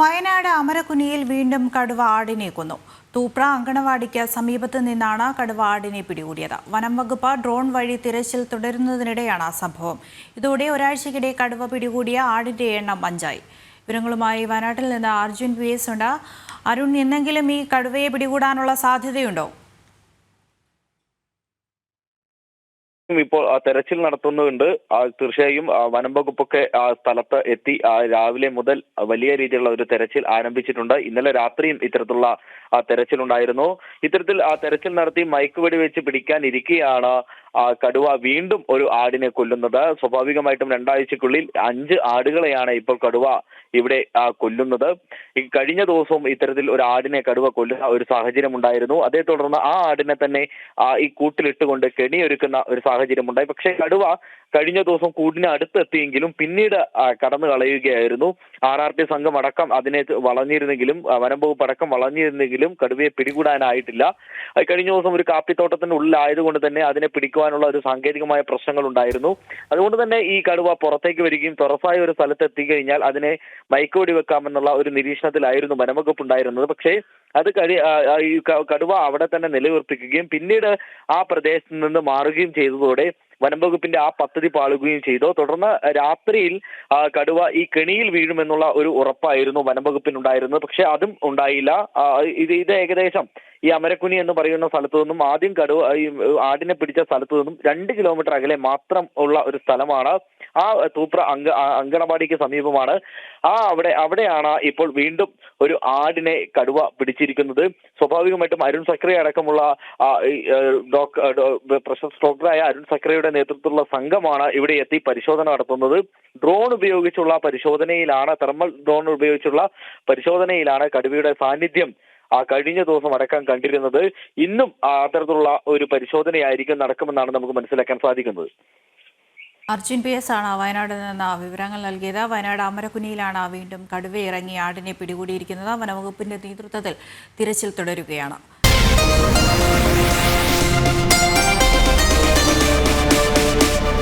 വയനാട് അമരക്കുനിയിൽ വീണ്ടും കടുവ ആടിനെ കൊന്നു. തൂപ്ര അങ്കണവാടിക്ക് സമീപത്ത് നിന്നാണ് കടുവ ആടിനെ പിടികൂടിയത്. വനം വകുപ്പ് ഡ്രോൺ വഴി തിരച്ചിൽ തുടരുന്നതിനിടെയാണ് സംഭവം. ഇതോടെ ഒരാഴ്ചക്കിടെ കടുവ പിടികൂടിയ ആടിന്റെ എണ്ണം 5 വിവരങ്ങളുമായി വയനാട്ടിൽ നിന്ന് അർജുൻ PS ഉണ്ട്. അരുൺ, എന്നെങ്കിലും ഈ കടുവയെ പിടികൂടാനുള്ള സാധ്യതയുണ്ടോ? ഇപ്പോൾ തെരച്ചിൽ നടത്തുന്നുണ്ട്. തീർച്ചയായും വനം വകുപ്പൊക്കെ സ്ഥലത്ത് എത്തി രാവിലെ മുതൽ വലിയ രീതിയിലുള്ള ഒരു തെരച്ചിൽ ആരംഭിച്ചിട്ടുണ്ട്. ഇന്നലെ രാത്രിയും ഇത്തരത്തിലുള്ള തെരച്ചിലുണ്ടായിരുന്നു. ഇത്തരത്തിൽ തെരച്ചിൽ നടത്തി മയക്കുവെടി വെച്ച് പിടിക്കാനിരിക്കെയാണ് കടുവ വീണ്ടും ഒരു ആടിനെ കൊല്ലുന്നത്. സ്വാഭാവികമായിട്ടും 2 ആഴ്ചക്കുള്ളിൽ 5 ആടുകളെയാണ് ഇപ്പോൾ കടുവ ഇവിടെ കൊല്ലുന്നത്. ഈ കഴിഞ്ഞ ദിവസവും ഇത്തരത്തിൽ ഒരു ആടിനെ കടുവ കൊല്ലുന്ന ഒരു സാഹചര്യം ഉണ്ടായിരുന്നു. അതേ തുടർന്ന് ആ ആടിനെ തന്നെ ഈ കൂട്ടിലിട്ടുകൊണ്ട് കെണിയൊരുക്കുന്ന ഒരു സാഹചര്യം ഉണ്ടായി. പക്ഷേ കടുവ കഴിഞ്ഞ ദിവസം കൂടിന് അടുത്തെത്തിയെങ്കിലും പിന്നീട് കടന്നു കളയുകയായിരുന്നു. RRT സംഘം അടക്കം അതിനെ വളഞ്ഞിരുന്നെങ്കിലും വനം വകുപ്പ് അടക്കം വളഞ്ഞിരുന്നെങ്കിലും കടുവയെ പിടികൂടാനായിട്ടില്ല. കഴിഞ്ഞ ദിവസം ഒരു കാപ്പിത്തോട്ടത്തിന്റെ ഉള്ളിലായതുകൊണ്ട് തന്നെ അതിനെ പിടിക്കുവാനുള്ള ഒരു സാങ്കേതികമായ പ്രശ്നങ്ങൾ ഉണ്ടായിരുന്നു. അതുകൊണ്ട് തന്നെ ഈ കടുവ പുറത്തേക്ക് വരികയും തുറസായ ഒരു സ്ഥലത്ത് എത്തിക്കഴിഞ്ഞാൽ അതിനെ മയക്കുവെടി വെക്കാമെന്നുള്ള ഒരു നിരീക്ഷണത്തിലായിരുന്നു വനംവകുപ്പ് ഉണ്ടായിരുന്നത്. പക്ഷേ അത് കടുവ അവിടെ തന്നെ നിലയുറപ്പിക്കുകയും പിന്നീട് ആ പ്രദേശത്ത് നിന്ന് മാറുകയും ചെയ്തതോടെ വനംവകുപ്പിന്റെ ആ പദ്ധതി പാളുകയും ചെയ്തു. തുടർന്ന് രാത്രിയിൽ കടുവ ഈ കെണിയിൽ വീഴുമെന്നുള്ള ഒരു ഉറപ്പായിരുന്നു വനംവകുപ്പിനുണ്ടായിരുന്നത്. പക്ഷെ അതും ഉണ്ടായില്ല. ഇത് ഏകദേശം ഈ അമരക്കുനി എന്ന് പറയുന്ന സ്ഥലത്തു നിന്നും ആദ്യം കടുവ ഈ ആടിനെ പിടിച്ച സ്ഥലത്തു നിന്നും 2 കിലോമീറ്റർ അകലെ മാത്രം ഉള്ള ഒരു സ്ഥലമാണ്. ആ തൂപ്ര അങ്കണവാടിക്ക് സമീപമാണ്. അവിടെയാണ് ഇപ്പോൾ വീണ്ടും ഒരു ആടിനെ കടുവ പിടിച്ചിരിക്കുന്നത്. സ്വാഭാവികമായിട്ടും അരുൺ സക്രിയ അടക്കമുള്ള പ്രശസ്ത ഡോക്ടറായ അരുൺ സക്രിയയുടെ നേതൃത്വത്തിലുള്ള സംഘമാണ് ഇവിടെ എത്തി പരിശോധന നടത്തുന്നത്. ഡ്രോൺ ഉപയോഗിച്ചുള്ള പരിശോധനയിലാണ്, തെർമൽ ഡ്രോൺ ഉപയോഗിച്ചുള്ള പരിശോധനയിലാണ് കടുവയുടെ സാന്നിധ്യം കഴിഞ്ഞ ദിവസം അടക്കം കണ്ടിരുന്നത്. ഇന്നും അത്തരത്തിലുള്ള ഒരു പരിശോധനയായിരിക്കും നടക്കുമെന്നാണ് നമുക്ക് മനസ്സിലാക്കാൻ സാധിക്കുന്നത്. അർജുൻ PS ആണ് വയനാട് നിന്ന് വിവരങ്ങൾ നൽകിയത്. വയനാട് അമരക്കുനിയിലാണ് വീണ്ടും കടുവ ഇറങ്ങി ആടിനെ പിടികൂടിയിരിക്കുന്നത്. വനംവകുപ്പിന്റെ നേതൃത്വത്തിൽ തിരച്ചിൽ തുടരുകയാണ്.